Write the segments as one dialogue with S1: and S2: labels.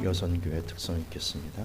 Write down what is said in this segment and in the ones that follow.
S1: 여선교회 특성 읽겠습니다.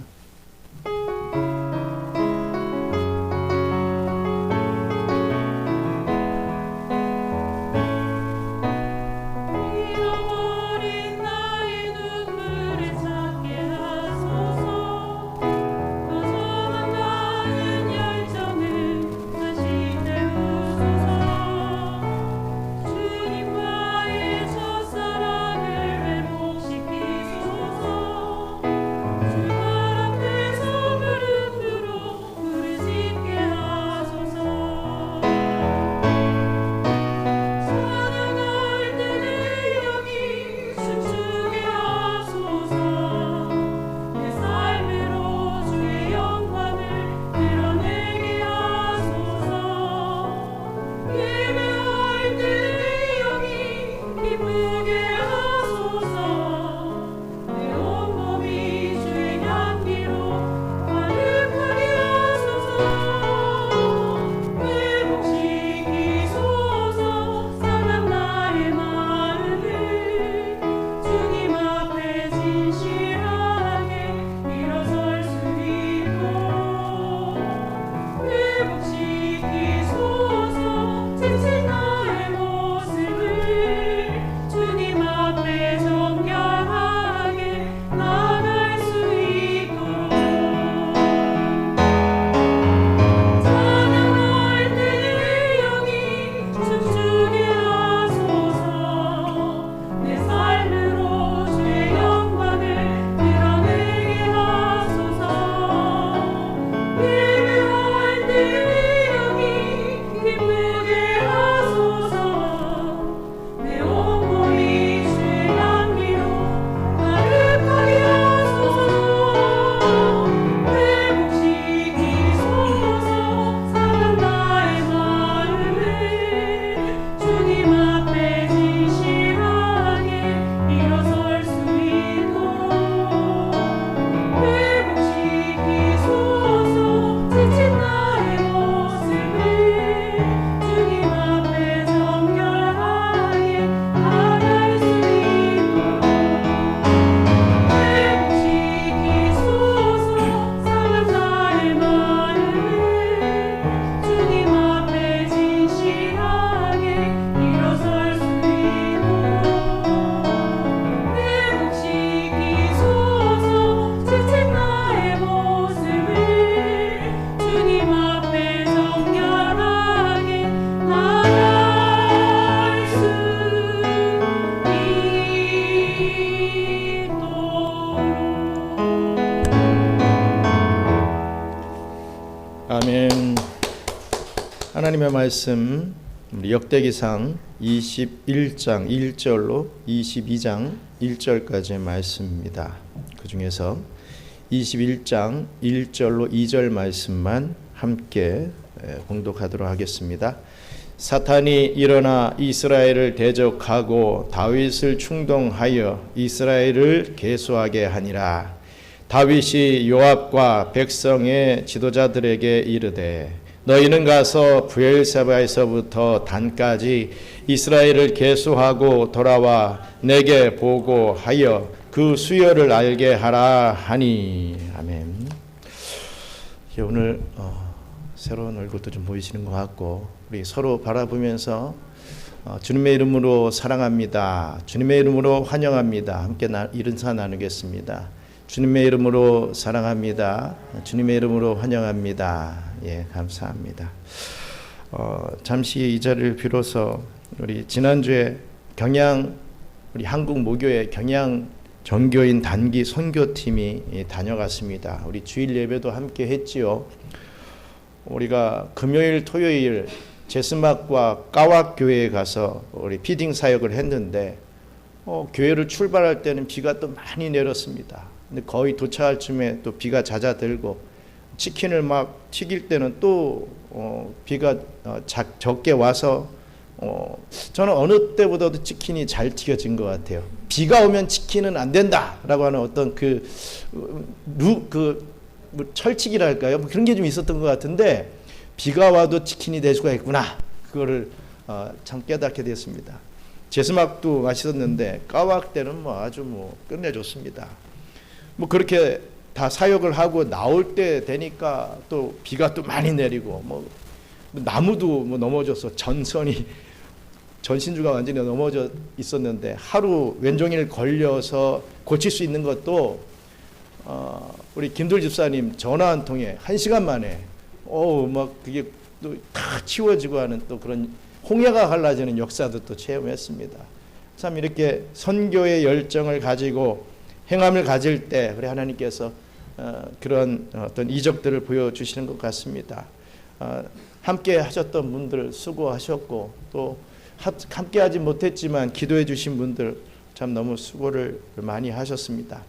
S1: 아멘. 하나님의 말씀 우리 역대기상 21장 1절로 22장 1절까지의 말씀입니다. 그 중에서 21장 1절로 2절 말씀만 함께 봉독하도록 하겠습니다. 사탄이 일어나 이스라엘을 대적하고 다윗을 충동하여 이스라엘을 계수하게 하니라. 다윗이 요압과 백성의 지도자들에게 이르되 너희는 가서 브엘세바에서부터 단까지 이스라엘을 계수하고 돌아와 내게 보고하여 그 수요를 알게 하라 하니. 아멘. 오늘 새로운 얼굴도 좀 보이시는 것 같고 우리 서로 바라보면서 주님의 이름으로 사랑합니다, 주님의 이름으로 환영합니다, 함께 인사 나누겠습니다. 주님의 이름으로 사랑합니다, 주님의 이름으로 환영합니다. 예, 감사합니다. 잠시 이 자리를 빌어서 우리 지난주에 경양 우리 한국 모교의 경양 전교인 단기 선교팀이 다녀갔습니다. 우리 주일 예배도 함께 했지요. 우리가 금요일 토요일 제스막과 까왁 교회에 가서 우리 피딩 사역을 했는데 교회를 출발할 때는 비가 또 많이 내렸습니다. 근데 거의 도착할 쯤에 또 비가 잦아들고 치킨을 막 튀길 때는 또 비가 적게 와서 저는 어느 때보다도 치킨이 잘 튀겨진 것 같아요. 비가 오면 치킨은 안 된다라고 하는 어떤 철칙이랄까요? 뭐 그런 게 좀 있었던 것 같은데 비가 와도 치킨이 될 수가 있구나. 그거를 참 깨닫게 됐습니다. 제스막도 맛있었는데 까왁 때는 아주 끝내줬습니다. 뭐 그렇게 다 사역을 하고 나올 때 되니까 또 비가 또 많이 내리고 뭐 나무도 뭐 넘어져서 전신주가 완전히 넘어져 있었는데 하루 왼종일 걸려서 고칠 수 있는 것도 우리 김돌 집사님 전화 한 통에 1시간 만에 막 그게 또 다 치워지고 하는 또 그런 홍해가 갈라지는 역사도 또 체험했습니다. 참 이렇게 선교의 열정을 가지고 행함을 가질 때 우리 하나님께서 그런 어떤 이적들을 보여주시는 것 같습니다. 함께 하셨던 분들 수고하셨고 또 함께 하지 못했지만 기도해 주신 분들 참 너무 수고를 많이 하셨습니다.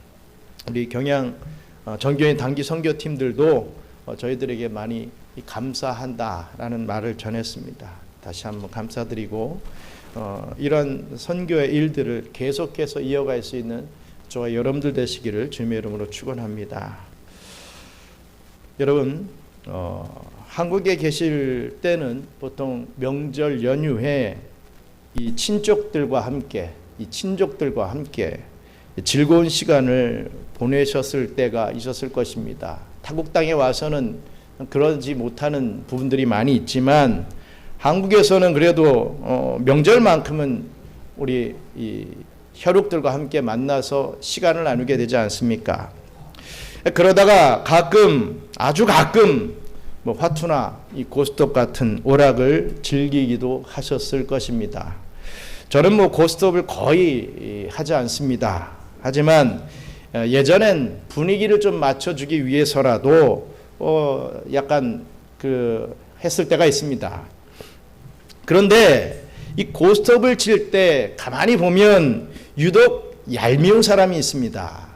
S1: 우리 경양 전교인 단기 선교팀들도 저희들에게 많이 감사한다라는 말을 전했습니다. 다시 한번 감사드리고 이런 선교의 일들을 계속해서 이어갈 수 있는 저와 여러분들 되시기를 주님의 이름으로 축원합니다. 여러분 한국에 계실 때는 보통 명절 연휴에 이 친족들과 함께 즐거운 시간을 보내셨을 때가 있었을 것입니다. 타국 땅에 와서는 그러지 못하는 부분들이 많이 있지만 한국에서는 그래도 명절만큼은 우리 이 혈육들과 함께 만나서 시간을 나누게 되지 않습니까? 그러다가 아주 가끔 뭐 화투나 이 고스톱 같은 오락을 즐기기도 하셨을 것입니다. 저는 뭐 고스톱을 거의 하지 않습니다. 하지만 예전엔 분위기를 좀 맞춰주기 위해서라도 약간 했을 때가 있습니다. 그런데 이 고스톱을 칠 때 가만히 보면 유독 얄미운 사람이 있습니다.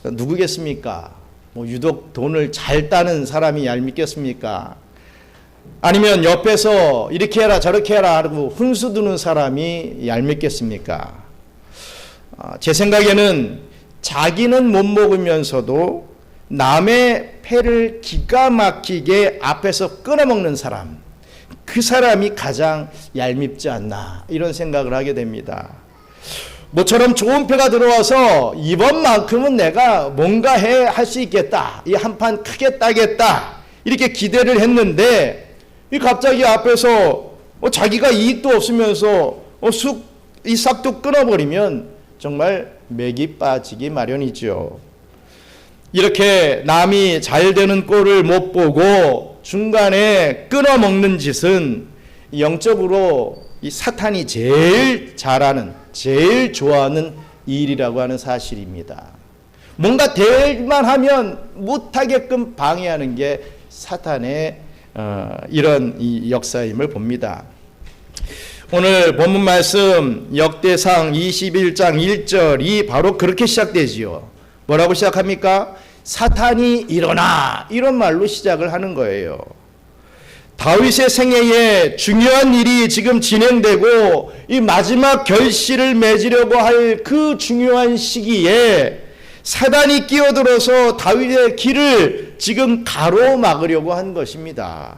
S1: 누구겠습니까? 뭐 유독 돈을 잘 따는 사람이 얄밉겠습니까? 아니면 옆에서 이렇게 해라 저렇게 해라 하고 훈수 두는 사람이 얄밉겠습니까? 제 생각에는 자기는 못 먹으면서도 남의 패를 기가 막히게 앞에서 끊어먹는 사람, 그 사람이 가장 얄밉지 않나 이런 생각을 하게 됩니다. 모처럼 좋은 패가 들어와서 이번만큼은 내가 뭔가 할 수 있겠다, 이 한 판 크게 따겠다 이렇게 기대를 했는데 갑자기 앞에서 자기가 이익도 없으면서 이 싹도 끊어버리면 정말 맥이 빠지기 마련이죠. 이렇게 남이 잘 되는 꼴을 못 보고 중간에 끊어먹는 짓은 영적으로 이 사탄이 제일 잘하는, 제일 좋아하는 일이라고 하는 사실입니다. 뭔가 될만 하면 못하게끔 방해하는 게 사탄의 이런 이 역사임을 봅니다. 오늘 본문 말씀 역대상 21장 1절이 바로 그렇게 시작되지요. 뭐라고 시작합니까? 사탄이 일어나, 이런 말로 시작을 하는 거예요. 다윗의 생애에 중요한 일이 지금 진행되고 이 마지막 결실을 맺으려고 할 그 중요한 시기에 사단이 끼어들어서 다윗의 길을 지금 가로막으려고 한 것입니다.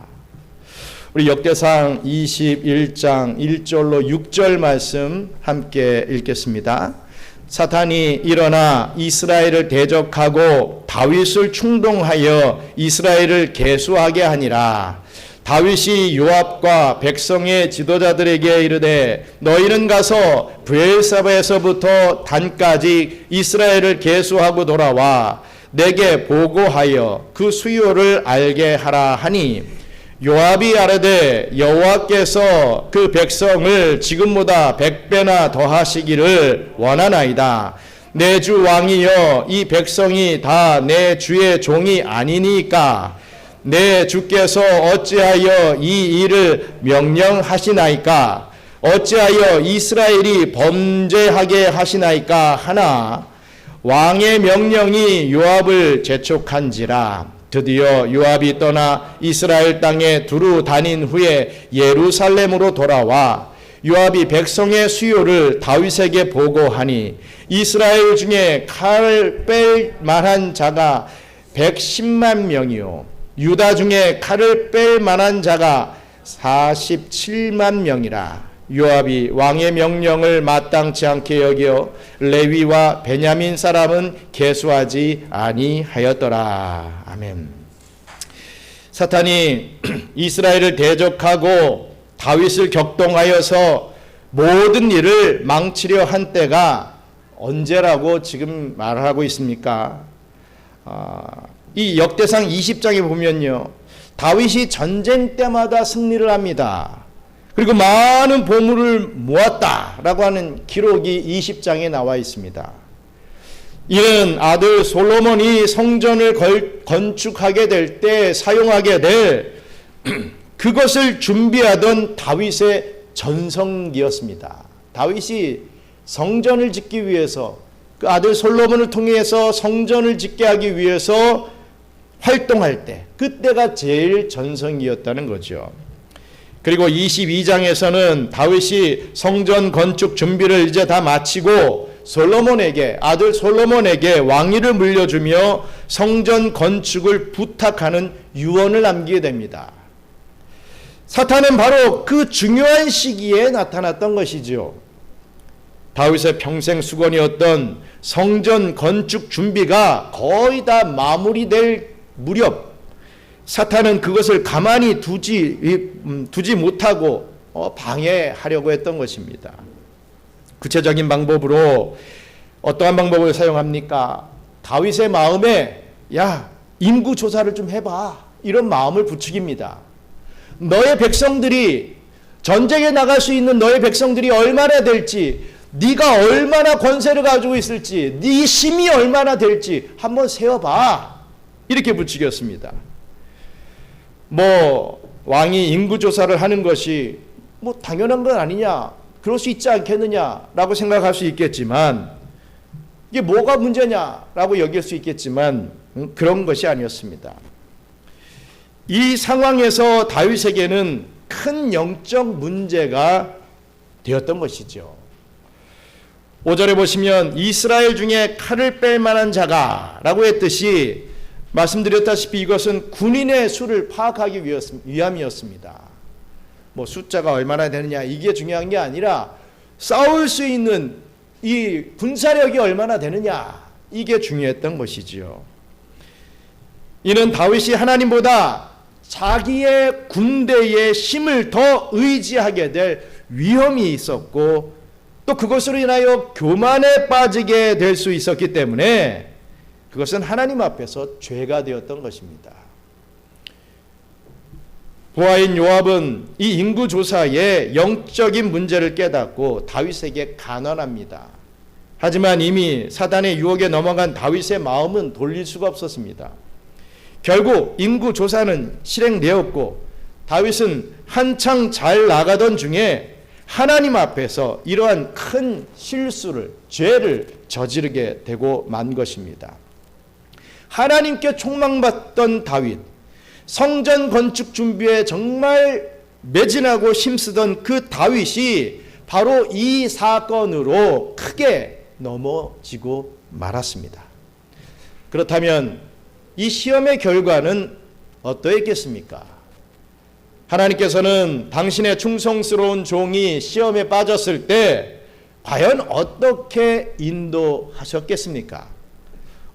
S1: 우리 역대상 21장 1절로 6절 말씀 함께 읽겠습니다. 사탄이 일어나 이스라엘을 대적하고 다윗을 충동하여 이스라엘을 계수하게 하니라. 다윗이 요압과 백성의 지도자들에게 이르되 너희는 가서 브엘사바에서부터 단까지 이스라엘을 계수하고 돌아와 내게 보고하여 그 수요를 알게 하라 하니 요압이 아뢰되 여호와께서 그 백성을 지금보다 100배나 더하시기를 원하나이다. 내 주 왕이여 이 백성이 다 내 주의 종이 아니니까 내 주께서 어찌하여 이 일을 명령하시나이까? 어찌하여 이스라엘이 범죄하게 하시나이까 하나 왕의 명령이 요압을 재촉한지라. 드디어 요압이 떠나 이스라엘 땅에 두루 다닌 후에 예루살렘으로 돌아와 요압이 백성의 수요를 다윗에게 보고하니 이스라엘 중에 칼을 뺄 만한 자가 110만 명이요 유다 중에 칼을 뺄 만한 자가 47만 명이라. 요압이 왕의 명령을 마땅치 않게 여겨 레위와 베냐민 사람은 계수하지 아니하였더라. 아멘. 사탄이 이스라엘을 대적하고 다윗을 격동하여서 모든 일을 망치려 한 때가 언제라고 지금 말하고 있습니까? 이 역대상 20장에 보면요, 다윗이 전쟁 때마다 승리를 합니다. 그리고 많은 보물을 모았다라고 하는 기록이 20장에 나와 있습니다. 이는 아들 솔로몬이 성전을 건축하게 될 때 사용하게 될 그것을 준비하던 다윗의 전성기였습니다. 다윗이 성전을 짓기 위해서, 그 아들 솔로몬을 통해서 성전을 짓게 하기 위해서 활동할 때, 그때가 제일 전성기였다는 거죠. 그리고 22장에서는 다윗이 성전 건축 준비를 이제 다 마치고 아들 솔로몬에게 왕위를 물려주며 성전 건축을 부탁하는 유언을 남기게 됩니다. 사탄은 바로 그 중요한 시기에 나타났던 것이죠. 다윗의 평생 수건이었던 성전 건축 준비가 거의 다 마무리될 무렵, 사탄은 그것을 가만히 두지 못하고 방해하려고 했던 것입니다. 구체적인 방법으로 어떠한 방법을 사용합니까? 다윗의 마음에 인구 조사를 좀 해봐, 이런 마음을 부추깁니다. 너의 백성들이, 전쟁에 나갈 수 있는 너의 백성들이 얼마나 될지, 네가 얼마나 권세를 가지고 있을지, 네 힘이 얼마나 될지 한번 세어봐, 이렇게 부추겼습니다. 왕이 인구조사를 하는 것이 당연한 건 아니냐, 그럴 수 있지 않겠느냐라고 생각할 수 있겠지만, 이게 뭐가 문제냐라고 여길 수 있겠지만 그런 것이 아니었습니다. 이 상황에서 다윗에게는 큰 영적 문제가 되었던 것이죠. 5절에 보시면 이스라엘 중에 칼을 뺄 만한 자가 라고 했듯이, 말씀드렸다시피 이것은 군인의 수를 파악하기 위함이었습니다. 숫자가 얼마나 되느냐 이게 중요한 게 아니라 싸울 수 있는 이 군사력이 얼마나 되느냐, 이게 중요했던 것이지요. 이는 다윗이 하나님보다 자기의 군대의 힘을 더 의지하게 될 위험이 있었고, 또 그것으로 인하여 교만에 빠지게 될 수 있었기 때문에 그것은 하나님 앞에서 죄가 되었던 것입니다. 부하인 요압은 이 인구조사의 영적인 문제를 깨닫고 다윗에게 간언합니다. 하지만 이미 사단의 유혹에 넘어간 다윗의 마음은 돌릴 수가 없었습니다. 결국 인구조사는 실행되었고, 다윗은 한창 잘 나가던 중에 하나님 앞에서 이러한 큰 실수를, 죄를 저지르게 되고 만 것입니다. 하나님께 촉망받던 다윗, 성전 건축 준비에 정말 매진하고 힘쓰던 그 다윗이 바로 이 사건으로 크게 넘어지고 말았습니다. 그렇다면 이 시험의 결과는 어떠했겠습니까? 하나님께서는 당신의 충성스러운 종이 시험에 빠졌을 때 과연 어떻게 인도하셨겠습니까?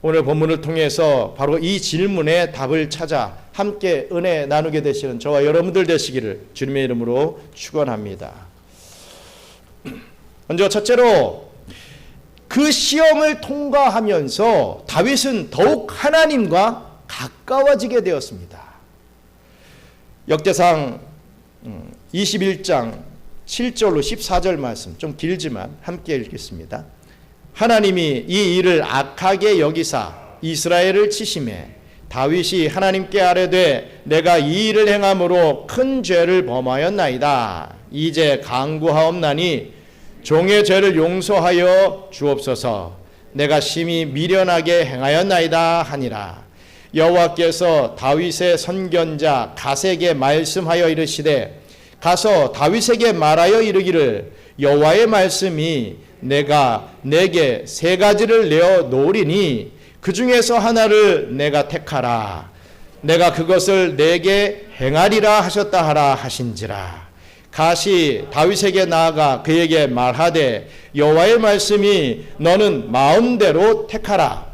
S1: 오늘 본문을 통해서 바로 이 질문에 답을 찾아 함께 은혜 나누게 되시는 저와 여러분들 되시기를 주님의 이름으로 축원합니다. 먼저 첫째로, 그 시험을 통과하면서 다윗은 더욱 하나님과 가까워지게 되었습니다. 역대상 21장 7절로 14절 말씀, 좀 길지만 함께 읽겠습니다. 하나님이 이 일을 악하게 여기사 이스라엘을 치심해 다윗이 하나님께 아뢰되 내가 이 일을 행함으로 큰 죄를 범하였나이다. 이제 간구하옵나니 종의 죄를 용서하여 주옵소서. 내가 심히 미련하게 행하였나이다 하니라. 여호와께서 다윗의 선견자 갓에게 말씀하여 이르시되 가서 다윗에게 말하여 이르기를 여호와의 말씀이 내가 내게 세 가지를 내어 놓으리니 그 중에서 하나를 내가 택하라. 내가 그것을 내게 행하리라 하셨다 하라 하신지라. 갓이 다윗에게 나아가 그에게 말하되 여호와의 말씀이 너는 마음대로 택하라.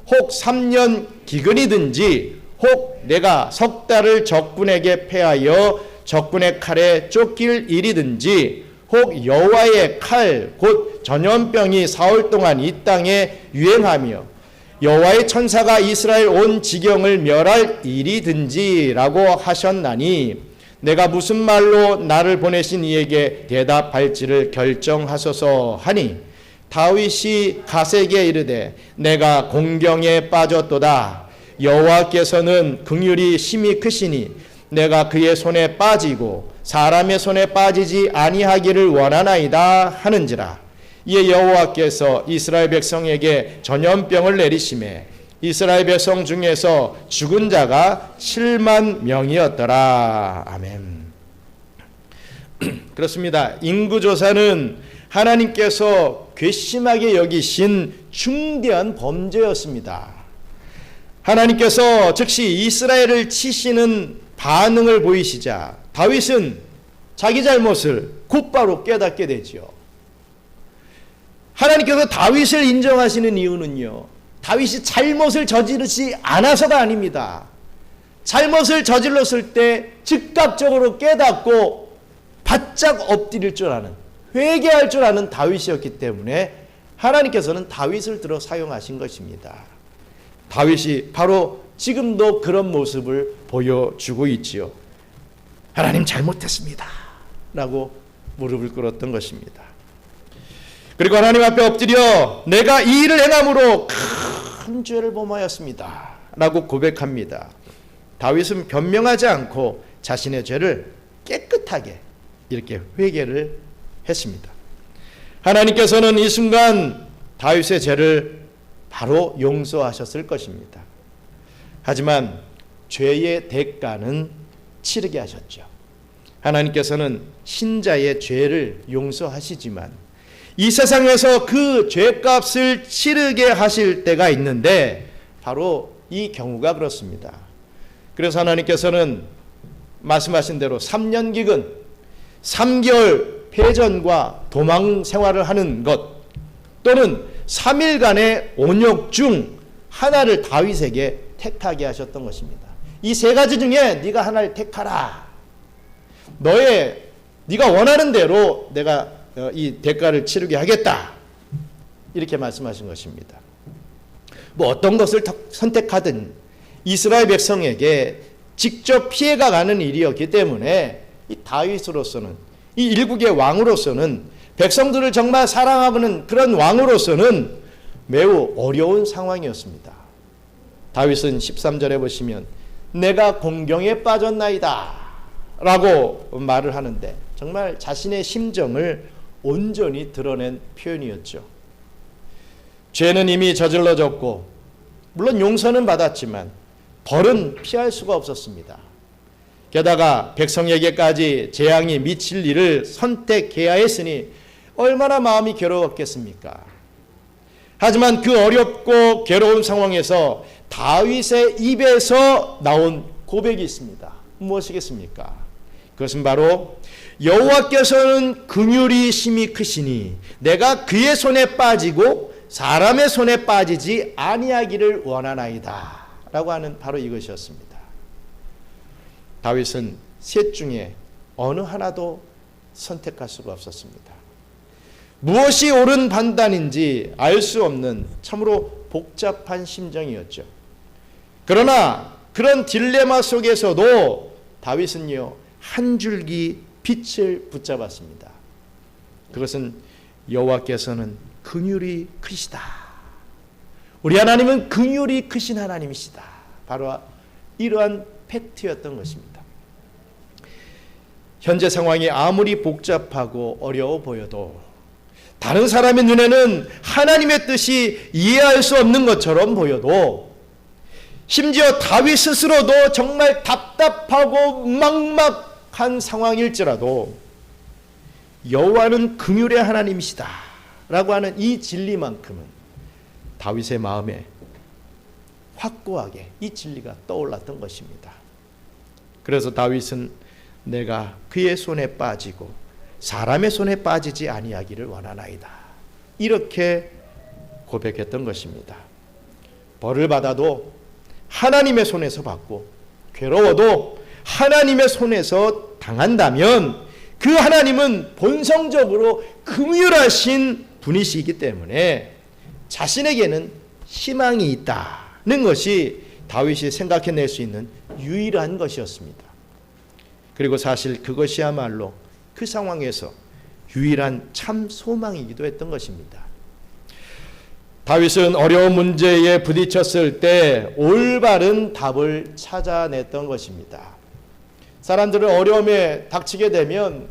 S1: 혹 3년 기근이든지 혹 내가 석 달을 적군에게 패하여 적군의 칼에 쫓길 일이든지 혹 여호와의 칼 곧 전염병이 사흘 동안 이 땅에 유행하며 여호와의 천사가 이스라엘 온 지경을 멸할 일이든지라고 하셨나니 내가 무슨 말로 나를 보내신 이에게 대답할지를 결정하소서 하니 다윗이 갓에게 이르되 내가 공경에 빠졌도다. 여호와께서는 긍휼이 심히 크시니 내가 그의 손에 빠지고 사람의 손에 빠지지 아니하기를 원하나이다 하는지라. 이에 여호와께서 이스라엘 백성에게 전염병을 내리시매 이스라엘 백성 중에서 죽은 자가 7만 명이었더라. 아멘. 그렇습니다. 인구조사는 하나님께서 괘씸하게 여기신 중대한 범죄였습니다. 하나님께서 즉시 이스라엘을 치시는 반응을 보이시자 다윗은 자기 잘못을 곧바로 깨닫게 되지요. 하나님께서 다윗을 인정하시는 이유는요, 다윗이 잘못을 저지르지 않아서가 아닙니다. 잘못을 저질렀을 때 즉각적으로 깨닫고 바짝 엎드릴 줄 아는, 회개할 줄 아는 다윗이었기 때문에 하나님께서는 다윗을 들어 사용하신 것입니다. 다윗이 바로 지금도 그런 모습을 보여주고 있지요. 하나님 잘못했습니다 라고 무릎을 꿇었던 것입니다. 그리고 하나님 앞에 엎드려 내가 이 일을 행함으로 큰 죄를 범하였습니다 라고 고백합니다. 다윗은 변명하지 않고 자신의 죄를 깨끗하게 이렇게 회개를 했습니다. 하나님께서는 이 순간 다윗의 죄를 바로 용서하셨을 것입니다. 하지만 죄의 대가는 치르게 하셨죠. 하나님께서는 신자의 죄를 용서하시지만 이 세상에서 그 죄값을 치르게 하실 때가 있는데 바로 이 경우가 그렇습니다. 그래서 하나님께서는 말씀하신 대로 3년 기근, 3개월 패전과 도망 생활을 하는 것 또는 3일간의 온역 중 하나를 다윗에게 택하게 하셨던 것입니다. 이 세 가지 중에 네가 하나를 택하라. 네가 원하는 대로 내가 이 대가를 치르게 하겠다. 이렇게 말씀하신 것입니다. 뭐 어떤 것을 선택하든 이스라엘 백성에게 직접 피해가 가는 일이었기 때문에 이 다윗으로서는, 이 일국의 왕으로서는, 백성들을 정말 사랑하는 그런 왕으로서는 매우 어려운 상황이었습니다. 다윗은 13절에 보시면 내가 공경에 빠졌나이다 라고 말을 하는데 정말 자신의 심정을 온전히 드러낸 표현이었죠. 죄는 이미 저질러졌고 물론 용서는 받았지만 벌은 피할 수가 없었습니다. 게다가 백성에게까지 재앙이 미칠 일을 선택해야 했으니 얼마나 마음이 괴로웠겠습니까? 하지만 그 어렵고 괴로운 상황에서 다윗의 입에서 나온 고백이 있습니다. 무엇이겠습니까? 그것은 바로 여호와께서는 긍휼이 심히 크시니 내가 그의 손에 빠지고 사람의 손에 빠지지 아니하기를 원하나이다 라고 하는 바로 이것이었습니다. 다윗은 셋 중에 어느 하나도 선택할 수가 없었습니다. 무엇이 옳은 판단인지 알 수 없는 참으로 복잡한 심정이었죠. 그러나 그런 딜레마 속에서도 다윗은요 한 줄기 빛을 붙잡았습니다. 그것은 여호와께서는 긍휼이 크시다. 우리 하나님은 긍휼이 크신 하나님이시다. 바로 이러한 팩트였던 것입니다. 현재 상황이 아무리 복잡하고 어려워 보여도 다른 사람의 눈에는 하나님의 뜻이 이해할 수 없는 것처럼 보여도 심지어 다윗 스스로도 정말 답답하고 막막한 상황일지라도 여호와는 긍휼의 하나님이시다 라고 하는 이 진리만큼은 다윗의 마음에 확고하게 이 진리가 떠올랐던 것입니다. 그래서 다윗은 내가 그의 손에 빠지고 사람의 손에 빠지지 아니하기를 원하나이다. 이렇게 고백했던 것입니다. 벌을 받아도 하나님의 손에서 받고 괴로워도 하나님의 손에서 당한다면 그 하나님은 본성적으로 긍휼하신 분이시기 때문에 자신에게는 희망이 있다는 것이 다윗이 생각해낼 수 있는 유일한 것이었습니다. 그리고 사실 그것이야말로 그 상황에서 유일한 참 소망이기도 했던 것입니다. 다윗은 어려운 문제에 부딪혔을 때 올바른 답을 찾아냈던 것입니다. 사람들은 어려움에 닥치게 되면,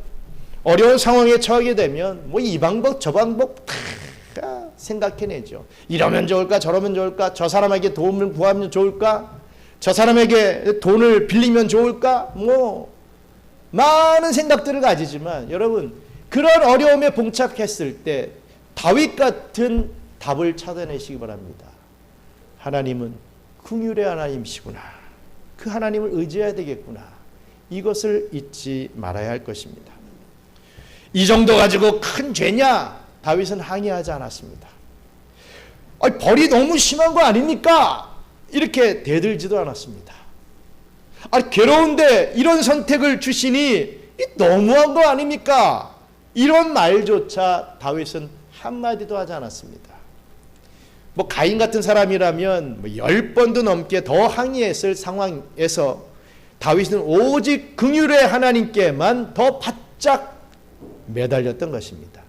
S1: 어려운 상황에 처하게 되면 뭐 이 방법 저 방법 다 생각해내죠. 이러면 좋을까, 저러면 좋을까, 저 사람에게 도움을 구하면 좋을까, 저 사람에게 돈을 빌리면 좋을까, 뭐 많은 생각들을 가지지만, 여러분 그런 어려움에 봉착했을 때 다윗 같은 답을 찾아내시기 바랍니다. 하나님은 긍휼의 하나님이시구나, 그 하나님을 의지해야 되겠구나, 이것을 잊지 말아야 할 것입니다. 이 정도 가지고 큰 죄냐? 다윗은 항의하지 않았습니다. 벌이 너무 심한 거 아닙니까? 이렇게 대들지도 않았습니다. 괴로운데 이런 선택을 주시니 너무한 거 아닙니까? 이런 말조차 다윗은 한마디도 하지 않았습니다. 뭐 가인 같은 사람이라면 10번도 넘게 더 항의했을 상황에서 다윗은 오직 긍휼의 하나님께만 더 바짝 매달렸던 것입니다.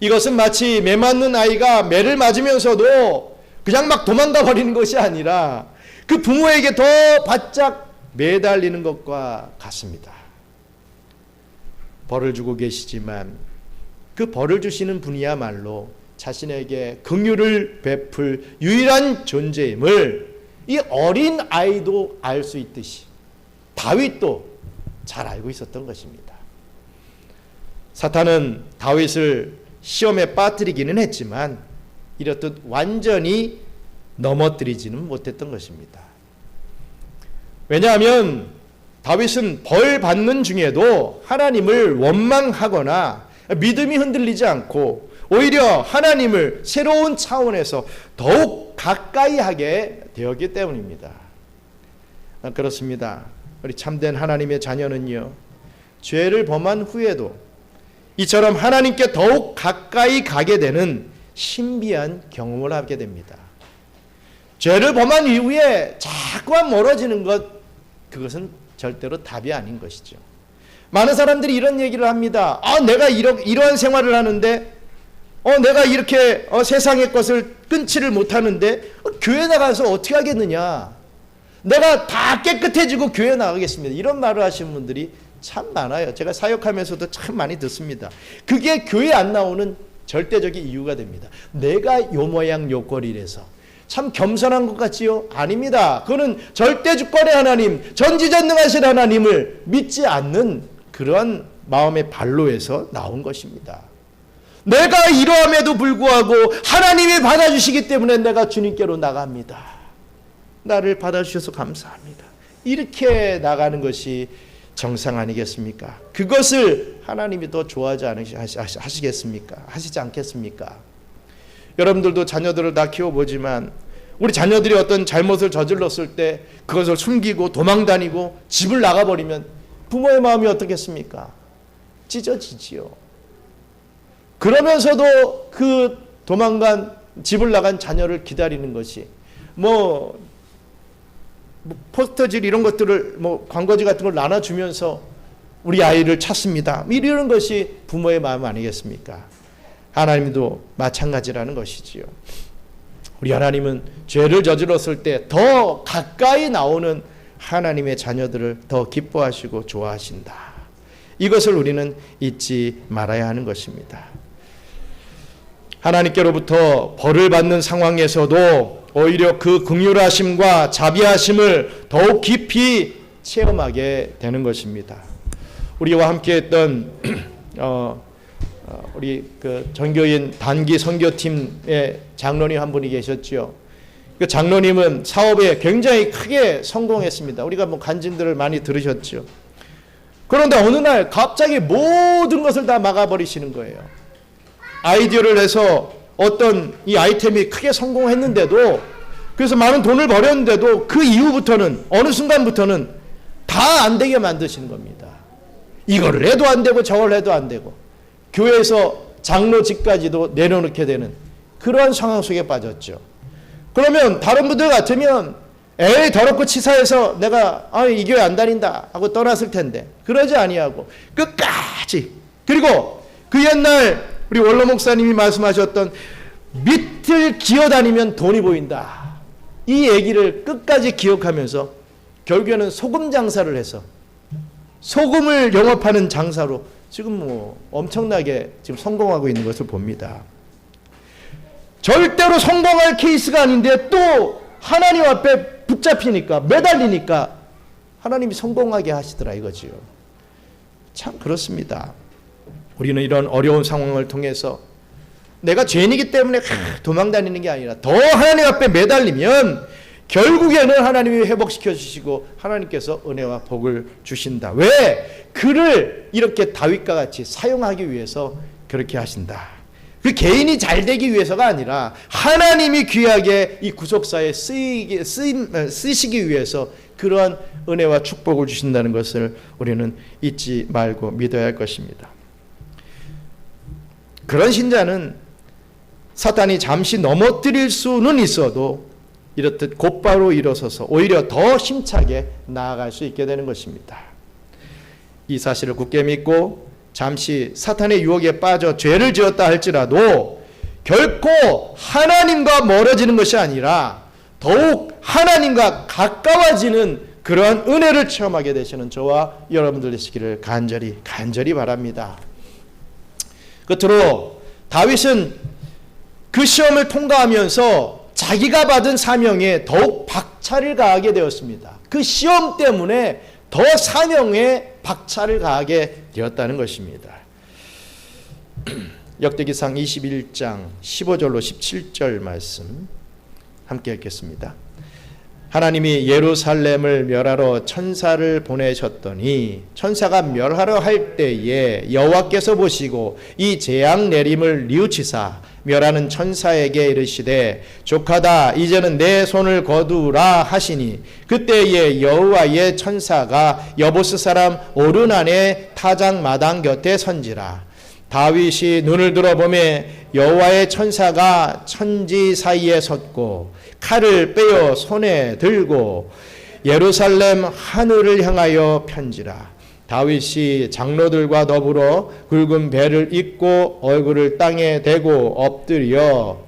S1: 이것은 마치 매 맞는 아이가 매를 맞으면서도 그냥 막 도망가 버리는 것이 아니라 그 부모에게 더 바짝 매달리는 것과 같습니다. 벌을 주고 계시지만 그 벌을 주시는 분이야말로 자신에게 긍휼을 베풀 유일한 존재임을 이 어린 아이도 알 수 있듯이 다윗도 잘 알고 있었던 것입니다. 사탄은 다윗을 시험에 빠뜨리기는 했지만 이렇듯 완전히 넘어뜨리지는 못했던 것입니다. 왜냐하면 다윗은 벌 받는 중에도 하나님을 원망하거나 믿음이 흔들리지 않고 오히려 하나님을 새로운 차원에서 더욱 가까이 하게 되었기 때문입니다. 그렇습니다. 우리 참된 하나님의 자녀는요, 죄를 범한 후에도 이처럼 하나님께 더욱 가까이 가게 되는 신비한 경험을 하게 됩니다. 죄를 범한 이후에 자꾸만 멀어지는 것, 그것은 절대로 답이 아닌 것이죠. 많은 사람들이 이런 얘기를 합니다. 내가 이러한 생활을 하는데 내가 이렇게 세상의 것을 끊지를 못하는데 교회 나가서 어떻게 하겠느냐, 내가 다 깨끗해지고 교회 나가겠습니다, 이런 말을 하시는 분들이 참 많아요. 제가 사역하면서도 참 많이 듣습니다. 그게 교회 안 나오는 절대적인 이유가 됩니다. 내가 요 모양 요 꼴이라서 참 겸손한 것 같지요? 아닙니다. 그거는 절대주권의 하나님, 전지전능하신 하나님을 믿지 않는 그런 마음의 발로에서 나온 것입니다. 내가 이러함에도 불구하고 하나님이 받아주시기 때문에 내가 주님께로 나갑니다. 나를 받아주셔서 감사합니다. 이렇게 나가는 것이 정상 아니겠습니까? 그것을 하나님이 더 좋아하지 하시겠습니까? 하시지 않겠습니까? 여러분들도 자녀들을 다 키워보지만 우리 자녀들이 어떤 잘못을 저질렀을 때 그것을 숨기고 도망다니고 집을 나가버리면 부모의 마음이 어떻겠습니까? 찢어지지요. 그러면서도 그 도망간, 집을 나간 자녀를 기다리는 것이 포스터질 이런 것들을 광고지 같은 걸 나눠주면서 우리 아이를 찾습니다, 이런 것이 부모의 마음 아니겠습니까? 하나님도 마찬가지라는 것이지요. 우리 하나님은 죄를 저질렀을 때 더 가까이 나오는 하나님의 자녀들을 더 기뻐하시고 좋아하신다. 이것을 우리는 잊지 말아야 하는 것입니다. 하나님께로부터 벌을 받는 상황에서도 오히려 그 긍휼하심과 자비하심을 더욱 깊이 체험하게 되는 것입니다. 우리와 함께했던 우리 그 전교인 단기 선교팀의 장로님 한 분이 계셨죠. 그 장로님은 사업에 굉장히 크게 성공했습니다. 우리가 간증들을 많이 들으셨죠. 그런데 어느 날 갑자기 모든 것을 다 막아버리시는 거예요. 아이디어를 내서 어떤 이 아이템이 크게 성공했는데도, 그래서 많은 돈을 벌였는데도 그 이후부터는, 어느 순간부터는 다 안 되게 만드시는 겁니다. 이거를 해도 안 되고 저걸 해도 안 되고, 교회에서 장로직까지도 내려놓게 되는 그러한 상황 속에 빠졌죠. 그러면 다른 분들 같으면 에이 더럽고 치사해서 내가 이 교회 안 다닌다 하고 떠났을 텐데, 그러지 아니하고 끝까지. 그리고 그 옛날 우리 원로 목사님이 말씀하셨던 밑을 기어다니면 돈이 보인다, 이 얘기를 끝까지 기억하면서 결국에는 소금 장사를 해서 소금을 영업하는 장사로 지금 엄청나게 지금 성공하고 있는 것을 봅니다. 절대로 성공할 케이스가 아닌데 또 하나님 앞에 붙잡히니까, 매달리니까 하나님이 성공하게 하시더라 이거지요. 참 그렇습니다. 우리는 이런 어려운 상황을 통해서 내가 죄인이기 때문에 도망다니는 게 아니라 더 하나님 앞에 매달리면 결국에는 하나님이 회복시켜 주시고 하나님께서 은혜와 복을 주신다. 왜? 그를 이렇게 다윗과 같이 사용하기 위해서 그렇게 하신다. 그 개인이 잘 되기 위해서가 아니라 하나님이 귀하게 이 구속사에 쓰시기 위해서 그러한 은혜와 축복을 주신다는 것을 우리는 잊지 말고 믿어야 할 것입니다. 그런 신자는 사탄이 잠시 넘어뜨릴 수는 있어도 이렇듯 곧바로 일어서서 오히려 더 힘차게 나아갈 수 있게 되는 것입니다. 이 사실을 굳게 믿고 잠시 사탄의 유혹에 빠져 죄를 지었다 할지라도 결코 하나님과 멀어지는 것이 아니라 더욱 하나님과 가까워지는 그러한 은혜를 체험하게 되시는 저와 여러분들 되시기를 간절히 바랍니다. 끝으로 다윗은 그 시험을 통과하면서 자기가 받은 사명에 더욱 박차를 가하게 되었습니다. 그 시험 때문에 더 사명에 박차를 가하게 되었다는 것입니다. 역대기상 21장 15절로 17절 말씀 함께 읽겠습니다. 하나님이 예루살렘을 멸하러 천사를 보내셨더니 천사가 멸하러 할 때에 여호와께서 보시고 이 재앙 내림을 뉘우치사 멸하는 천사에게 이르시되 족하다 이제는 내 손을 거두라 하시니 그때에 여호와의 천사가 여보스 사람 오르난의 타작 마당 곁에 선지라. 다윗이 눈을 들어보매 여호와의 천사가 천지 사이에 섰고 칼을 빼어 손에 들고 예루살렘 하늘을 향하여 편지라. 다윗이 장로들과 더불어 굵은 배를 입고 얼굴을 땅에 대고 엎드려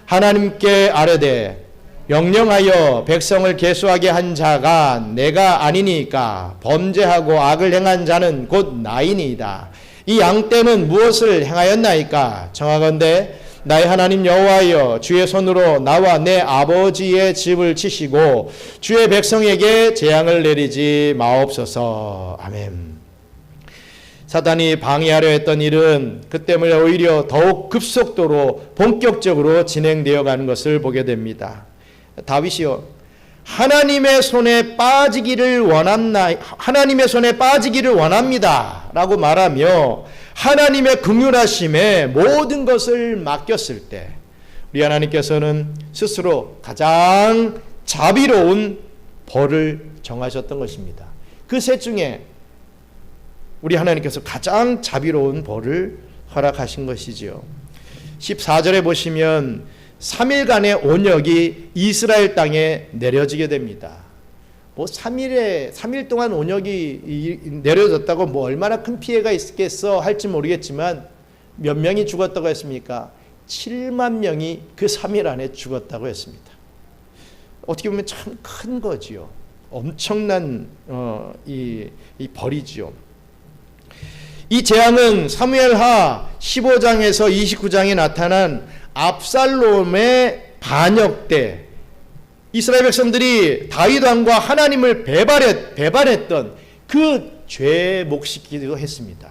S1: 하나님께 아뢰되 명령하여 백성을 계수하게 한 자가 내가 아니니까 범죄하고 악을 행한 자는 곧 나이니이다. 이 양떼는 무엇을 행하였나이까? 청하건대 나의 하나님 여호와여 주의 손으로 나와 내 아버지의 집을 치시고 주의 백성에게 재앙을 내리지 마옵소서. 아멘. 사단이 방해하려 했던 일은 그 때문에 오히려 더욱 급속도로 본격적으로 진행되어 가는 것을 보게 됩니다. 다윗이요 하나님의 손에 빠지기를 원합니다 라고 말하며 하나님의 긍휼하심에 모든 것을 맡겼을 때 우리 하나님께서는 스스로 가장 자비로운 벌을 정하셨던 것입니다. 그 셋 중에 우리 하나님께서 가장 자비로운 벌을 허락하신 것이지요. 14절에 보시면 3일간의 온역이 이스라엘 땅에 내려지게 됩니다. 3일 동안 온역이 내려졌다고 얼마나 큰 피해가 있겠어 할지 모르겠지만 몇 명이 죽었다고 했습니까? 7만 명이 그 3일 안에 죽었다고 했습니다. 어떻게 보면 참 큰 거지요. 엄청난 이 벌이지요. 이 재앙은 사무엘하 15장에서 29장에 나타난 압살롬의 반역 때 이스라엘 백성들이 다윗 왕과 하나님을 배반했던 그 죄의 몫이기도 했습니다.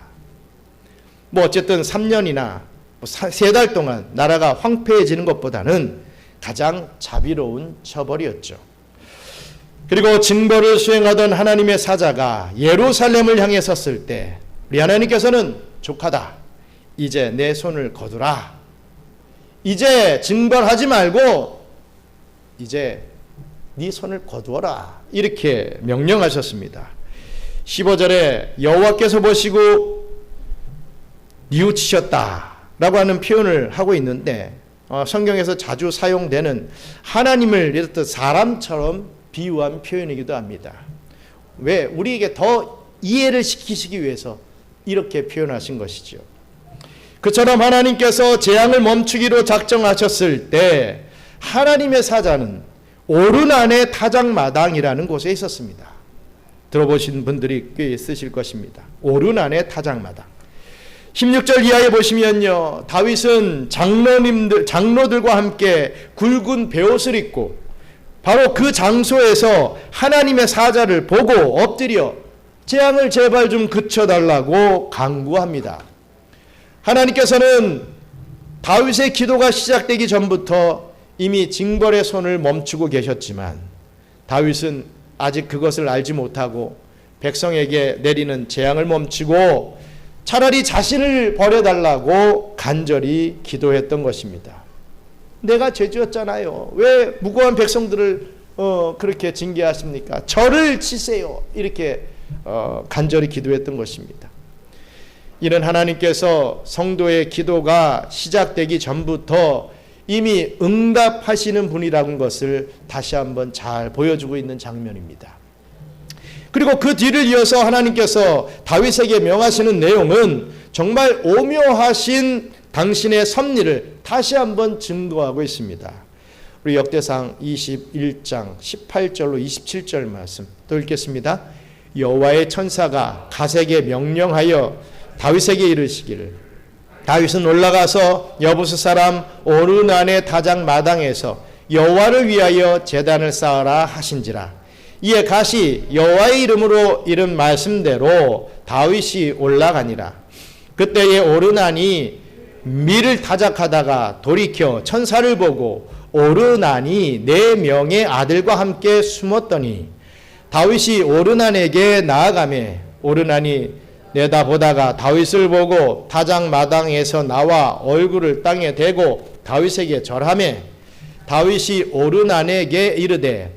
S1: 어쨌든 3년이나 3달 동안 나라가 황폐해지는 것보다는 가장 자비로운 처벌이었죠. 그리고 징벌을 수행하던 하나님의 사자가 예루살렘을 향해 섰을 때 우리 하나님께서는 족하다. 이제 내 손을 거두라. 이제 징벌하지 말고 이제 네 손을 거두어라. 이렇게 명령하셨습니다. 15절에 여호와께서 보시고 뉘우치셨다라고 하는 표현을 하고 있는데 성경에서 자주 사용되는 하나님을 이렇듯 사람처럼 비유한 표현이기도 합니다. 왜? 우리에게 더 이해를 시키시기 위해서 이렇게 표현하신 것이죠. 그처럼 하나님께서 재앙을 멈추기로 작정하셨을 때 하나님의 사자는 오르난의 타작마당이라는 곳에 있었습니다. 들어보신 분들이 꽤 있으실 것입니다. 오르난의 타작마당. 16절 이하에 보시면요, 다윗은 장로들과 함께 굵은 베옷을 입고 바로 그 장소에서 하나님의 사자를 보고 엎드려 재앙을 제발 좀 그쳐달라고 간구합니다. 하나님께서는 다윗의 기도가 시작되기 전부터 이미 징벌의 손을 멈추고 계셨지만 다윗은 아직 그것을 알지 못하고 백성에게 내리는 재앙을 멈추고 차라리 자신을 버려달라고 간절히 기도했던 것입니다. 내가 죄지었잖아요. 왜 무고한 백성들을 그렇게 징계하십니까? 저를 치세요. 이렇게 간절히 기도했던 것입니다. 이는 하나님께서 성도의 기도가 시작되기 전부터 이미 응답하시는 분이라는 것을 다시 한번 잘 보여주고 있는 장면입니다. 그리고 그 뒤를 이어서 하나님께서 다윗에게 명하시는 내용은 정말 오묘하신 당신의 섭리를 다시 한번 증거하고 있습니다. 우리 역대상 21장 18절로 27절 말씀 또 읽겠습니다. 여호와의 천사가 갓에게 명령하여 다윗에게 이르시기를 다윗은 올라가서 여부스 사람 오르난의 타작 마당에서 여호와를 위하여 제단을 쌓으라 하신지라. 이에 갓이 여호와의 이름으로 이른 말씀대로 다윗이 올라가니라. 그때에 오르난이 밀을 타작하다가 돌이켜 천사를 보고 오르난이 4명의 아들과 함께 숨었더니 다윗이 오르난에게 나아가매 오르난이 내다보다가 다윗을 보고 타작 마당에서 나와 얼굴을 땅에 대고 다윗에게 절하매 다윗이 오르난에게 이르되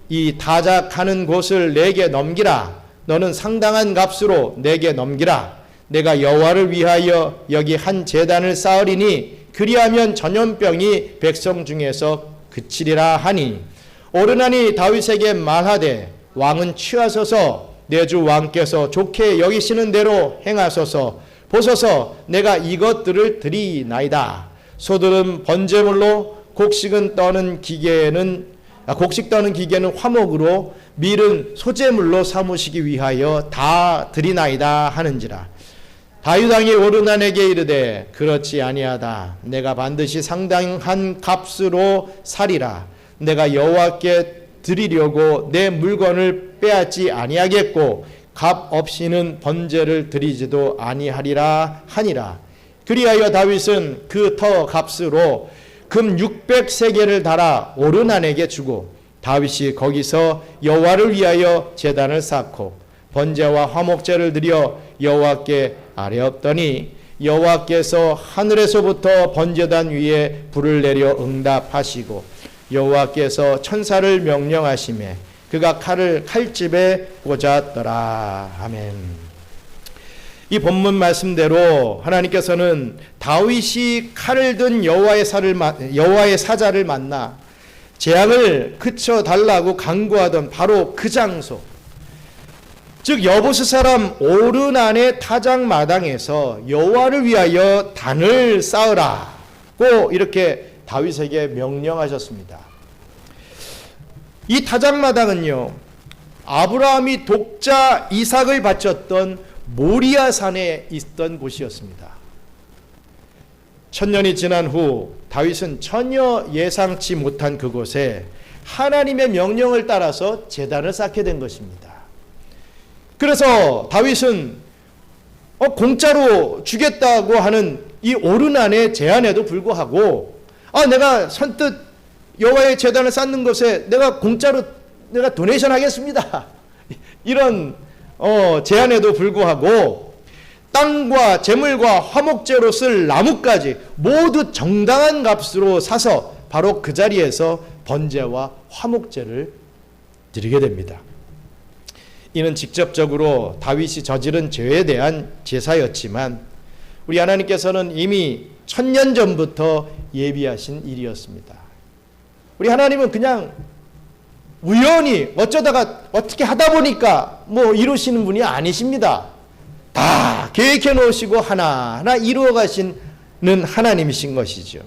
S1: 이 타작하는 곳을 내게 넘기라. 너는 상당한 값으로 내게 넘기라. 내가 여호와를 위하여 여기 한 제단을 쌓으리니 그리하면 전염병이 백성 중에서 그치리라 하니 오르난이 다윗에게 말하되 왕은 취하소서 내 주 왕께서 좋게 여기시는 대로 행하소서. 보소서 내가 이것들을 드리나이다. 소들은 번제물로 곡식 떠는 기계는 화목으로 밀은 소제물로 삼으시기 위하여 다 드리나이다 하는지라. 다윗 왕이 오르난에게 이르되 그렇지 아니하다. 내가 반드시 상당한 값으로 사리라. 내가 여호와께 드리려고 내 물건을 빼앗지 아니하겠고 값 없이는 번제를 드리지도 아니하리라 하니라. 그리하여 다윗은 그 터 값으로 금 600세겔을 달아 오르난에게 주고 다윗이 거기서 여호와를 위하여 제단을 쌓고 번제와 화목제를 드려 여호와께 아뢰었더니 여호와께서 하늘에서부터 번제단 위에 불을 내려 응답하시고 여호와께서 천사를 명령하시매 그가 칼을 칼집에 꽂았더라. 아멘. 이 본문 말씀대로 하나님께서는 다윗이 칼을 든 여호와의 사자를 만나 재앙을 그쳐달라고 간구하던 바로 그 장소, 즉 여부스 사람 오르난의 타작 마당에서 여호와를 위하여 단을 쌓으라고 이렇게 다윗에게 명령하셨습니다. 이 타작 마당은요, 아브라함이 독자 이삭을 바쳤던 모리아 산에 있던 곳이었습니다. 1000년이 지난 후 다윗은 전혀 예상치 못한 그곳에 하나님의 명령을 따라서 제단을 쌓게 된 것입니다. 그래서 다윗은 공짜로 주겠다고 하는 이 오르난의 제안에도 불구하고 내가 선뜻 여호와의 제단을 쌓는 것에 내가 공짜로 내가 도네이션 하겠습니다. 이런 제안에도 불구하고 땅과 재물과 화목제로 쓸 나무까지 모두 정당한 값으로 사서 바로 그 자리에서 번제와 화목제를 드리게 됩니다. 이는 직접적으로 다윗이 저지른 죄에 대한 제사였지만 우리 하나님께서는 이미 1000년 전부터 예비하신 일이었습니다. 우리 하나님은 그냥 우연히 어쩌다가 어떻게 하다 보니까 이루시는 분이 아니십니다. 다 계획해 놓으시고 하나하나 이루어 가시는 하나님이신 것이죠.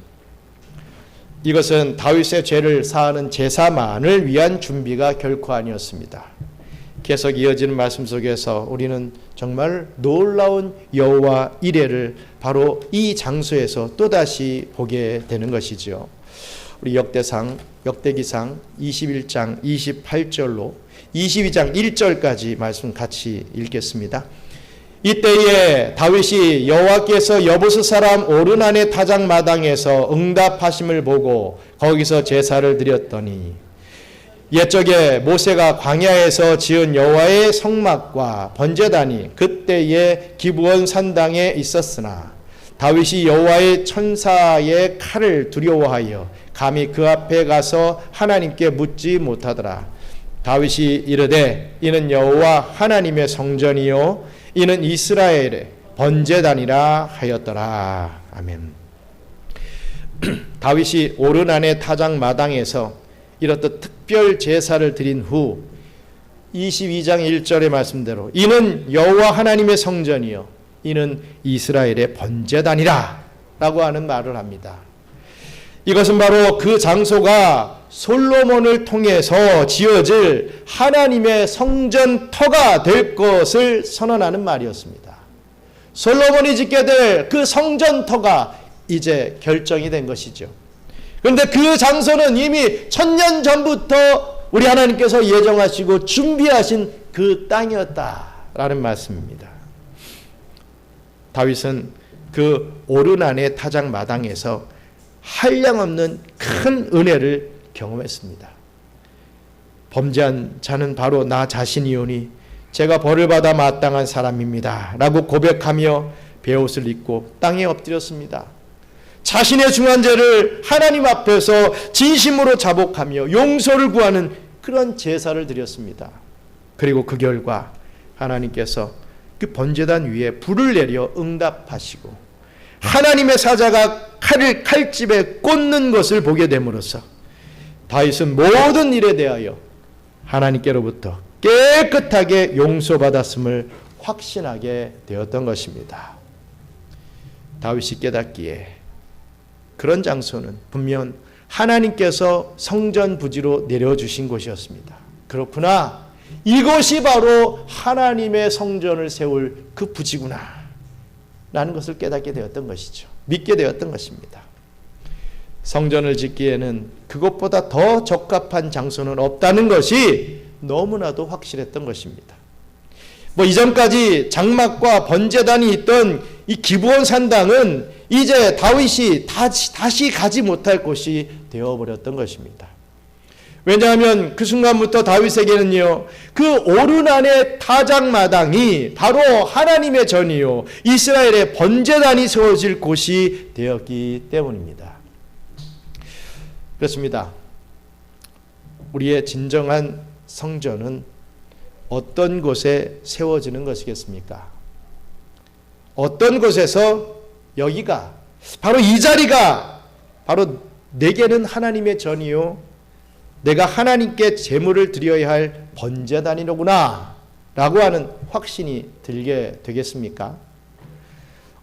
S1: 이것은 다윗의 죄를 사하는 제사만을 위한 준비가 결코 아니었습니다. 계속 이어지는 말씀 속에서 우리는 정말 놀라운 여호와 이레를 바로 이 장소에서 또다시 보게 되는 것이죠. 우리 역대기상 21장 28절로 22장 1절까지 말씀 같이 읽겠습니다. 이때에 다윗이 여호와께서 여부스 사람 오르난의 타작마당에서 응답하심을 보고 거기서 제사를 드렸더니 옛적에 모세가 광야에서 지은 여호와의 성막과 번제단이 그때에 기브온 산당에 있었으나 다윗이 여호와의 천사의 칼을 두려워하여 감히 그 앞에 가서 하나님께 묻지 못하더라. 다윗이 이르되 이는 여호와 하나님의 성전이요 이는 이스라엘의 번제단이라 하였더라. 아멘. 다윗이 오르난의 타작마당에서 이렇듯 특별 제사를 드린 후 22장 1절의 말씀대로 이는 여호와 하나님의 성전이요 이는 이스라엘의 번제단이라 라고 하는 말을 합니다. 이것은 바로 그 장소가 솔로몬을 통해서 지어질 하나님의 성전터가 될 것을 선언하는 말이었습니다. 솔로몬이 짓게 될 그 성전터가 이제 결정이 된 것이죠. 그런데 그 장소는 이미 1000년 전부터 우리 하나님께서 예정하시고 준비하신 그 땅이었다라는 말씀입니다. 다윗은 그 오르난의 타작마당에서 한량없는 큰 은혜를 경험했습니다. 범죄한 자는 바로 나 자신이오니 제가 벌을 받아 마땅한 사람입니다 라고 고백하며 베옷을 입고 땅에 엎드렸습니다. 자신의 중한 죄를 하나님 앞에서 진심으로 자복하며 용서를 구하는 그런 제사를 드렸습니다. 그리고 그 결과 하나님께서 그 번제단 위에 불을 내려 응답하시고 하나님의 사자가 칼을 칼집에 꽂는 것을 보게 됨으로써 다윗은 모든 일에 대하여 하나님께로부터 깨끗하게 용서받았음을 확신하게 되었던 것입니다. 다윗이 깨닫기에 그런 장소는 분명 하나님께서 성전 부지로 내려주신 곳이었습니다. 그렇구나. 이것이 바로 하나님의 성전을 세울 그 부지구나 라는 것을 깨닫게 되었던 것이죠. 믿게 되었던 것입니다. 성전을 짓기에는 그것보다 더 적합한 장소는 없다는 것이 너무나도 확실했던 것입니다. 이전까지 장막과 번제단이 있던 이 기브온 산당은 이제 다윗이 다시 가지 못할 곳이 되어버렸던 것입니다. 왜냐하면 그 순간부터 다윗에게는요, 그 오르난의 타작마당이 바로 하나님의 전이요 이스라엘의 번제단이 세워질 곳이 되었기 때문입니다. 그렇습니다. 우리의 진정한 성전은 어떤 곳에 세워지는 것이겠습니까? 어떤 곳에서 여기가 바로 이 자리가 바로 내게는 하나님의 전이요 내가 하나님께 제물을 드려야 할 번제단이로구나 라고 하는 확신이 들게 되겠습니까?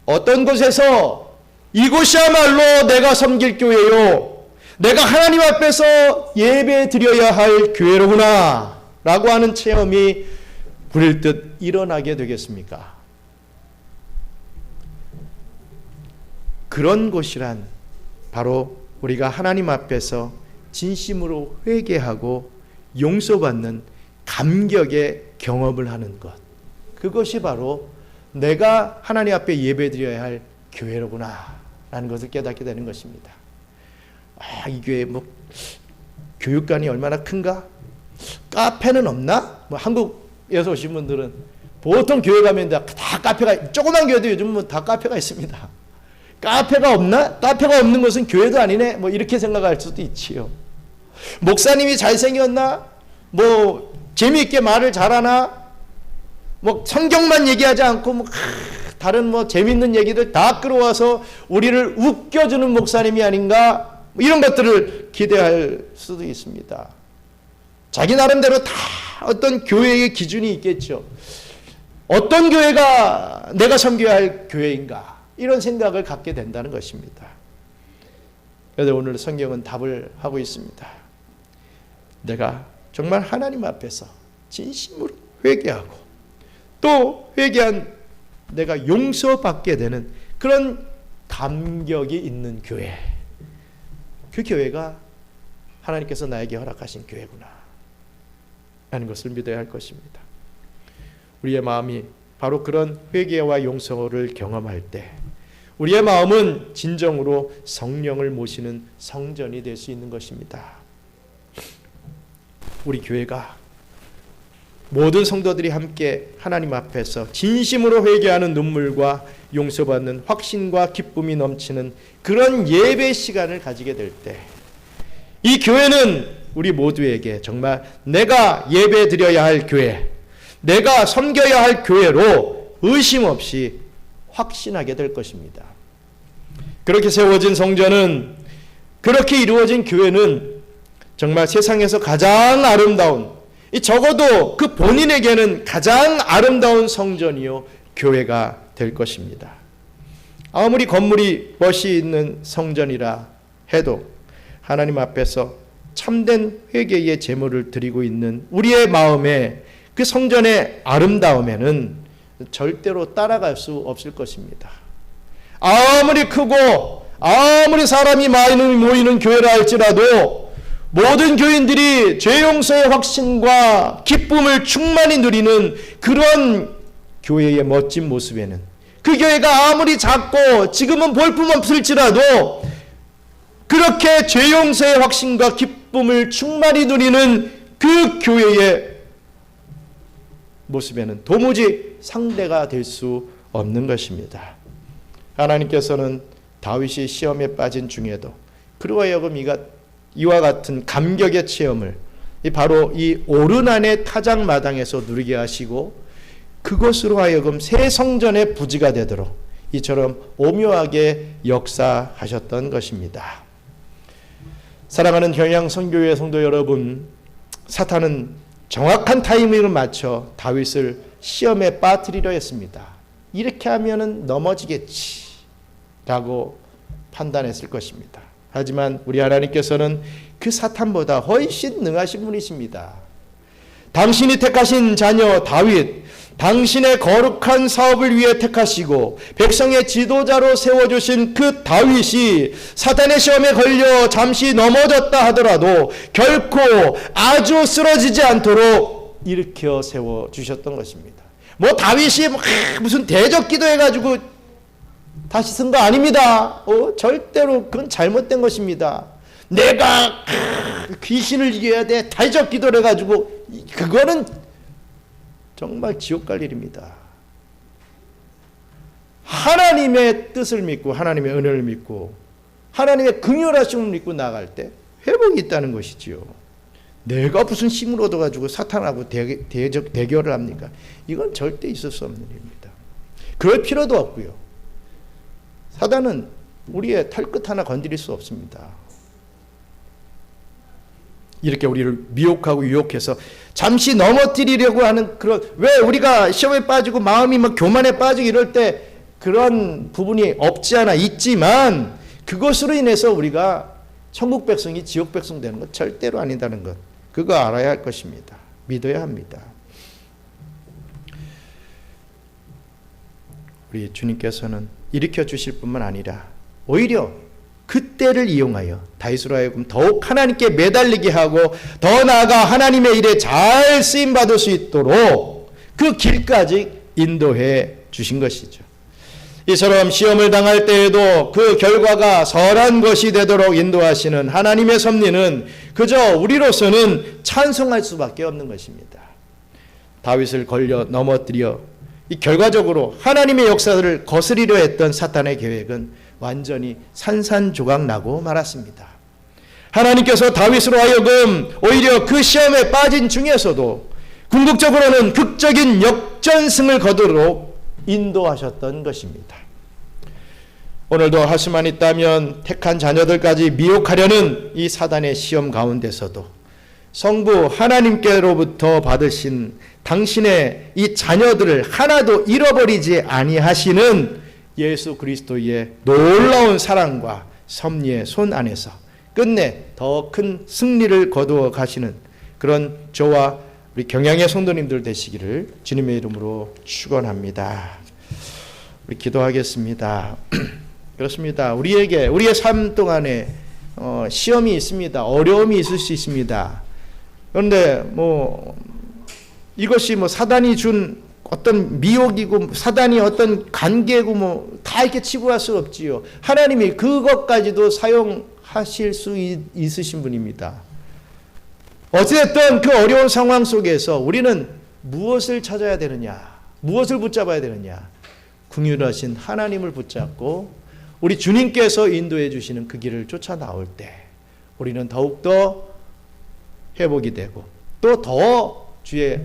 S1: 어떤 곳에서 이곳이야말로 내가 섬길 교회요 내가 하나님 앞에서 예배 드려야 할 교회로구나 라고 하는 체험이 불일듯 일어나게 되겠습니까? 그런 곳이란 바로 우리가 하나님 앞에서 진심으로 회개하고 용서받는 감격의 경험을 하는 것, 그것이 바로 내가 하나님 앞에 예배드려야 할 교회로구나 라는 것을 깨닫게 되는 것입니다. 이 교회 교육관이 얼마나 큰가? 카페는 없나? 뭐 한국에서 오신 분들은 보통 교회 가면 다 카페가, 조그만 교회도 요즘은 다 카페가 있습니다. 카페가 없나? 카페가 없는 것은 교회도 아니네? 뭐 이렇게 생각할 수도 있지요. 목사님이 잘생겼나? 뭐 재미있게 말을 잘하나? 뭐 성경만 얘기하지 않고 뭐 다른 뭐 재밌는 얘기들 다 끌어와서 우리를 웃겨주는 목사님이 아닌가? 뭐 이런 것들을 기대할 수도 있습니다. 자기 나름대로 다 어떤 교회의 기준이 있겠죠. 어떤 교회가 내가 섬겨야 할 교회인가? 이런 생각을 갖게 된다는 것입니다. 그런데 오늘 성경은 답을 하고 있습니다. 내가 정말 하나님 앞에서 진심으로 회개하고 또 회개한 내가 용서받게 되는 그런 감격이 있는 교회, 그 교회가 하나님께서 나에게 허락하신 교회구나 라는 것을 믿어야 할 것입니다. 우리의 마음이 바로 그런 회개와 용서를 경험할 때 우리의 마음은 진정으로 성령을 모시는 성전이 될 수 있는 것입니다. 우리 교회가 모든 성도들이 함께 하나님 앞에서 진심으로 회개하는 눈물과 용서받는 확신과 기쁨이 넘치는 그런 예배 시간을 가지게 될 때 이 교회는 우리 모두에게 정말 내가 예배 드려야 할 교회, 내가 섬겨야 할 교회로 의심 없이 확신하게 될 것입니다. 그렇게 세워진 성전은, 그렇게 이루어진 교회는 정말 세상에서 가장 아름다운, 적어도 그 본인에게는 가장 아름다운 성전이요 교회가 될 것입니다. 아무리 건물이 멋이 있는 성전이라 해도 하나님 앞에서 참된 회개의 제물을 드리고 있는 우리의 마음에 그 성전의 아름다움에는 절대로 따라갈 수 없을 것입니다. 아무리 크고 아무리 사람이 많이 모이는 교회라 할지라도 모든 교인들이 죄 용서의 확신과 기쁨을 충만히 누리는 그런 교회의 멋진 모습에는, 그 교회가 아무리 작고 지금은 볼품 없을지라도 그렇게 죄 용서의 확신과 기쁨을 충만히 누리는 그 교회의 모습에는 도무지 상대가 될 수 없는 것입니다. 하나님께서는 다윗이 시험에 빠진 중에도 그로 하여금 이와 같은 감격의 체험을 바로 이 오르난의 타작마당에서 누리게 하시고 그것으로 하여금 새 성전의 부지가 되도록 이처럼 오묘하게 역사하셨던 것입니다. 사랑하는 경양 선교회 성도 여러분, 사탄은 정확한 타이밍을 맞춰 다윗을 시험에 빠뜨리려 했습니다. 이렇게 하면은 넘어지겠지 라고 판단했을 것입니다. 하지만 우리 하나님께서는 그 사탄보다 훨씬 능하신 분이십니다. 당신이 택하신 자녀 다윗, 당신의 거룩한 사업을 위해 택하시고 백성의 지도자로 세워주신 그 다윗이 사탄의 시험에 걸려 잠시 넘어졌다 하더라도 결코 아주 쓰러지지 않도록 일으켜 세워주셨던 것입니다. 뭐 다윗이 무슨 대적 기도해가지고 다시 쓴 거 아닙니다. 절대로 그건 잘못된 것입니다. 내가 귀신을 이겨야 돼, 대적 기도를 해가지고, 그거는 정말 지옥 갈 일입니다. 하나님의 뜻을 믿고 하나님의 은혜를 믿고 하나님의 긍휼하심을 믿고 나아갈 때 회복이 있다는 것이지요. 내가 무슨 힘을 얻어가지고 사탄하고 대결을 합니까? 이건 절대 있을 수 없는 일입니다. 그럴 필요도 없고요. 사단은 우리의 털끝 하나 건드릴 수 없습니다. 이렇게 우리를 미혹하고 유혹해서 잠시 넘어뜨리려고 하는 그런, 왜 우리가 시험에 빠지고 마음이 막 교만에 빠지고 이럴 때 그런 부분이 없지 않아 있지만 그것으로 인해서 우리가 천국 백성이 지옥 백성 되는 것 절대로 아니다는 것, 그거 알아야 할 것입니다. 믿어야 합니다. 우리 주님께서는 일으켜 주실 뿐만 아니라 오히려 그때를 이용하여 다윗으로 하여금 더욱 하나님께 매달리게 하고 더 나아가 하나님의 일에 잘 쓰임받을 수 있도록 그 길까지 인도해 주신 것이죠. 이처럼 시험을 당할 때에도 그 결과가 선한 것이 되도록 인도하시는 하나님의 섭리는 그저 우리로서는 찬송할 수밖에 없는 것입니다. 다윗을 걸려 넘어뜨려 이 결과적으로 하나님의 역사를 거스리려 했던 사탄의 계획은 완전히 산산조각 나고 말았습니다. 하나님께서 다윗으로 하여금 오히려 그 시험에 빠진 중에서도 궁극적으로는 극적인 역전승을 거두도록 인도하셨던 것입니다. 오늘도 할 수만 있다면 택한 자녀들까지 미혹하려는 이 사단의 시험 가운데서도 성부 하나님께로부터 받으신 당신의 이 자녀들을 하나도 잃어버리지 아니하시는 예수 그리스도의 놀라운 사랑과 섭리의 손 안에서 끝내 더 큰 승리를 거두어 가시는 그런 저와 우리 경양의 성도님들 되시기를 주님의 이름으로 축원합니다. 우리 기도하겠습니다. 그렇습니다. 우리의 삶 동안에 시험이 있습니다. 어려움이 있을 수 있습니다. 그런데 이것이 사단이 준 어떤 미혹이고 사단이 어떤 관계고 다 이렇게 치부할 수 없지요. 하나님이 그것까지도 사용하실 수 있으신 분입니다. 어찌됐든 그 어려운 상황 속에서 우리는 무엇을 찾아야 되느냐, 무엇을 붙잡아야 되느냐, 긍휼하신 하나님을 붙잡고 우리 주님께서 인도해 주시는 그 길을 쫓아 나올 때 우리는 더욱더 회복이 되고 또 더 주의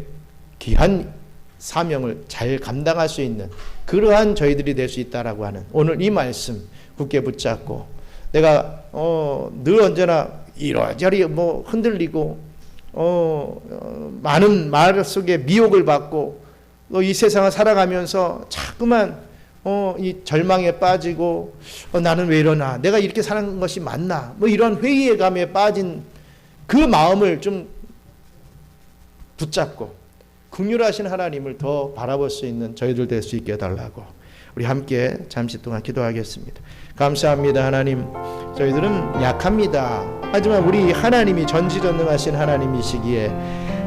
S1: 귀한 사명을 잘 감당할 수 있는 그러한 저희들이 될 수 있다라고 하는 오늘 이 말씀 굳게 붙잡고 내가 늘 언제나 이러저리 흔들리고 많은 말 속에 미혹을 받고 또 이 세상을 살아가면서 자꾸만 이 절망에 빠지고 나는 왜 이러나, 내가 이렇게 사는 것이 맞나, 이런 회의감에 빠진 그 마음을 좀 붙잡고 긍휼하신 하나님을 더 바라볼 수 있는 저희들 될 수 있게 해달라고 우리 함께 잠시 동안 기도하겠습니다. 감사합니다. 하나님, 저희들은 약합니다. 하지만 우리 하나님이 전지전능하신 하나님이시기에,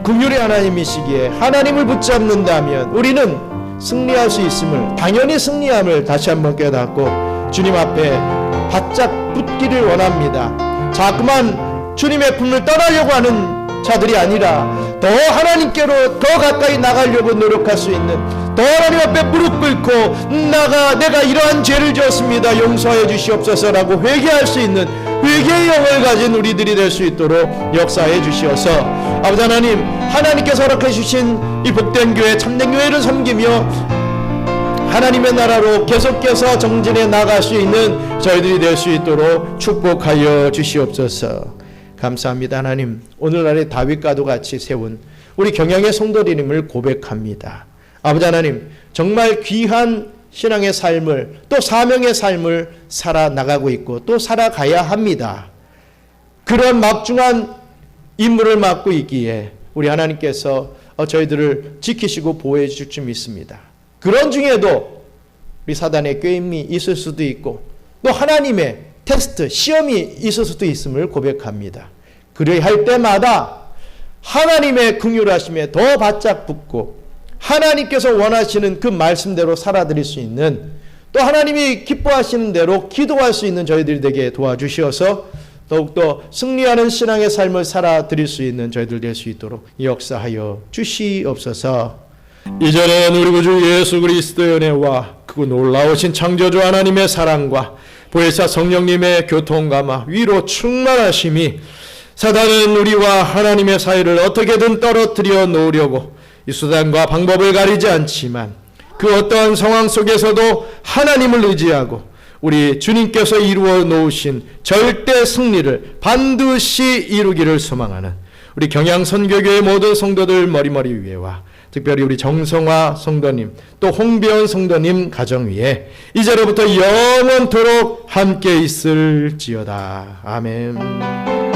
S1: 긍휼의 하나님이시기에 하나님을 붙잡는다면 우리는 승리할 수 있음을, 당연히 승리함을 다시 한번 깨닫고 주님 앞에 바짝 붙기를 원합니다. 자꾸만 주님의 품을 떠나려고 하는 자들이 아니라 더 하나님께로 더 가까이 나가려고 노력할 수 있는, 더 하나님 앞에 무릎 꿇고 내가 이러한 죄를 지었습니다, 용서해 주시옵소서라고 회개할 수 있는 회개의 영을 가진 우리들이 될 수 있도록 역사해 주시어서 아버지 하나님, 하나님께서 허락해 주신 이 복된 교회, 참된 교회를 섬기며 하나님의 나라로 계속해서 정진해 나갈 수 있는 저희들이 될 수 있도록 축복하여 주시옵소서. 감사합니다. 하나님, 오늘날의 다윗과도 같이 세운 우리 경양의 성도님을 고백합니다. 아버지 하나님, 정말 귀한 신앙의 삶을, 또 사명의 삶을 살아나가고 있고 또 살아가야 합니다. 그런 막중한 임무를 맡고 있기에 우리 하나님께서 저희들을 지키시고 보호해 주실 줄 믿습니다. 그런 중에도 우리 사단의 꾀임이 있을 수도 있고 또 하나님의 테스트, 시험이 있을 수도 있음을 고백합니다. 그래야 할 때마다 하나님의 긍휼하심에 더 바짝 붙고 하나님께서 원하시는 그 말씀대로 살아드릴 수 있는, 또 하나님이 기뻐하시는 대로 기도할 수 있는 저희들이 되게 도와주시어서 더욱더 승리하는 신앙의 삶을 살아드릴 수 있는 저희들 될 수 있도록 역사하여 주시옵소서. 이전엔 우리 구주 예수 그리스도의 은혜와 그 놀라우신 창조주 하나님의 사랑과 보혜사 성령님의 교통감화 위로 충만하심이 사단은 우리와 하나님의 사이를 어떻게든 떨어뜨려 놓으려고 이 수단과 방법을 가리지 않지만 그 어떠한 상황 속에서도 하나님을 의지하고 우리 주님께서 이루어 놓으신 절대 승리를 반드시 이루기를 소망하는 우리 경양선교교회 모든 성도들 머리머리 위에와 특별히 우리 정성화 성도님, 또 홍배원 성도님 가정 위에 이제로부터 영원토록 함께 있을지어다. 아멘.